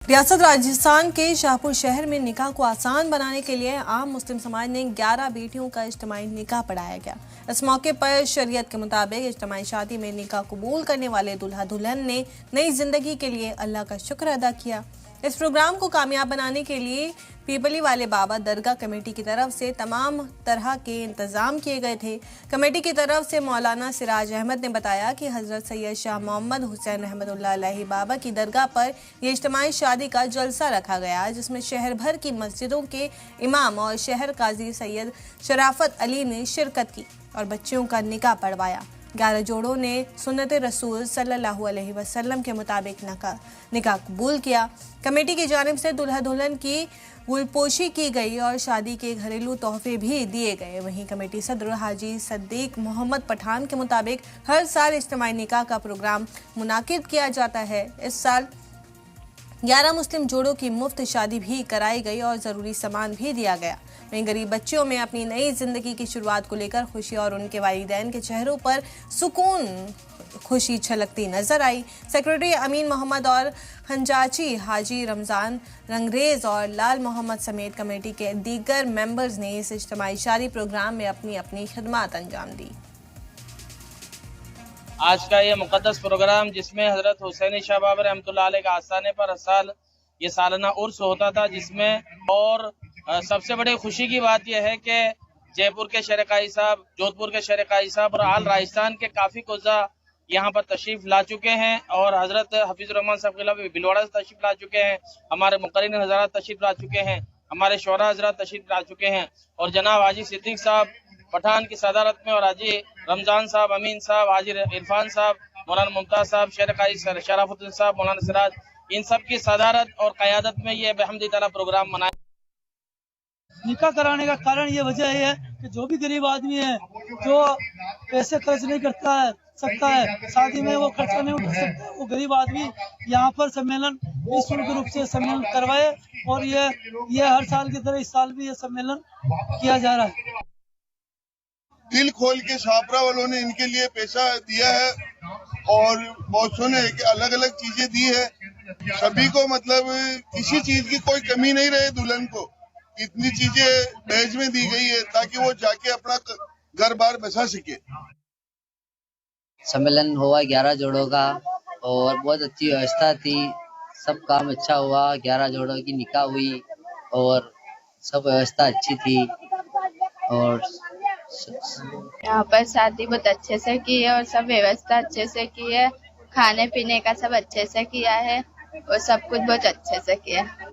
रियासत राजस्थान के शाहपुर शहर में निकाह को आसान बनाने के लिए आम मुस्लिम समाज ने 11 बेटियों का इज्तिमाई निकाह पढ़ाया गया। इस मौके पर शरीयत के मुताबिक इज्तिमाई शादी में निकाह कबूल करने वाले दूल्हा दुल्हन ने नई जिंदगी के लिए अल्लाह का शुक्र अदा किया। इस प्रोग्राम को कामयाब बनाने के लिए पीपली वाले बाबा दरगाह कमेटी की तरफ से तमाम तरह के इंतजाम किए गए थे। कमेटी की तरफ से मौलाना सिराज अहमद ने बताया कि हजरत सैयद शाह मोहम्मद हुसैन रहमतुल्लाह अलैहि बाबा की दरगाह पर यह इज्तिमाई शादी का जलसा रखा गया, जिसमें शहर भर की मस्जिदों के इमाम और शहर काजी सैयद शराफत अली ने शिरकत की और बच्चियों का निकाह पढ़वाया। 11 जोड़ों ने सुन्नत रसूल सल्लल्लाहु अलैहि वसल्लम के मुताबिक निकाह कबूल किया। कमेटी की जानिब से दूल्हा दुल्हन की गुलपोशी की गई और शादी के घरेलू तोहफे भी दिए गए। वहीं कमेटी सदर हाजी सद्दीक मोहम्मद पठान के मुताबिक हर साल इज्तिमाई निकाह का प्रोग्राम मुनाकिद किया जाता है। इस साल 11 मुस्लिम जोड़ों की मुफ्त शादी भी कराई गई और ज़रूरी सामान भी दिया गया। वहीं गरीब बच्चियों में अपनी नई जिंदगी की शुरुआत को लेकर खुशी और उनके वालिदैन के चेहरों पर सुकून खुशी छलकती नजर आई। सेक्रेटरी अमीन मोहम्मद और खंजाची हाजी रमजान रंगरेज और लाल मोहम्मद समेत कमेटी के दीगर मेंबर्स ने इस इज्तिमाई शादी प्रोग्राम में अपनी अपनी खिदमत अंजाम दी। आज का ये मुकद्दस प्रोग्राम जिसमें हजरत हुसैन शाह बाबर रहमतुल्लाह अलैह के आस्थाने पर हर साल ये सालाना उर्स होता था, जिसमें और सबसे बड़ी खुशी की बात यह है कि जयपुर के शहर काजी साहब, जोधपुर के शहर काजी साहब और आल राजस्थान के काफ़ी कुज़ा यहाँ पर तशरीफ ला चुके हैं और हजरत हफीजुर रहमान साहब क़िला बिलवाड़ा से तशरीफ ला चुके हैं। हमारे मुक़र्रिन हज़रात तशरीफ ला चुके हैं, हमारे शोरा हज़रात तशरीफ ला चुके हैं और जनाब हाजी सिद्दीक साहब पठान की सदारत में और हाजी रमजान साहब, अमीन साहब, हाजी इरफान साहब, मौलाना मुमताज साहब, शहर काजी शराफुद्दीन साहब, मौलाना सिराज, इन सब की सदारत और क़यादत में ये बेहमदी ताला प्रोग्राम मनाया। निकाह कराने का कारण ये वजह है कि जो भी गरीब आदमी है जो पैसे खर्च नहीं करता है सकता है, शादी में वो खर्चा नहीं उठा सकता है, वो गरीब आदमी यहाँ पर सम्मेलन निःशुल्क रूप से सम्मेलन करवाए और ये हर साल की तरह इस साल भी ये सम्मेलन किया जा रहा है। दिल खोल के छापरा वालों ने इनके लिए पैसा दिया है और बहुत सुने कि अलग अलग चीजें दी है सभी को, मतलब किसी चीज की कोई कमी नहीं रहे। दुल्हन को इतनी चीजें दहेज में दी गई है ताकि वो जाके अपना घर बार बसा सके। सम्मेलन हुआ 11 जोड़ों का और बहुत अच्छी व्यवस्था थी, सब काम अच्छा हुआ। 11 जोड़ों की निकाह हुई और सब व्यवस्था अच्छी थी और यहाँ पर शादी बहुत अच्छे से की है और सब व्यवस्था अच्छे से की है, खाने पीने का सब अच्छे से किया है और सब कुछ बहुत अच्छे से किया है।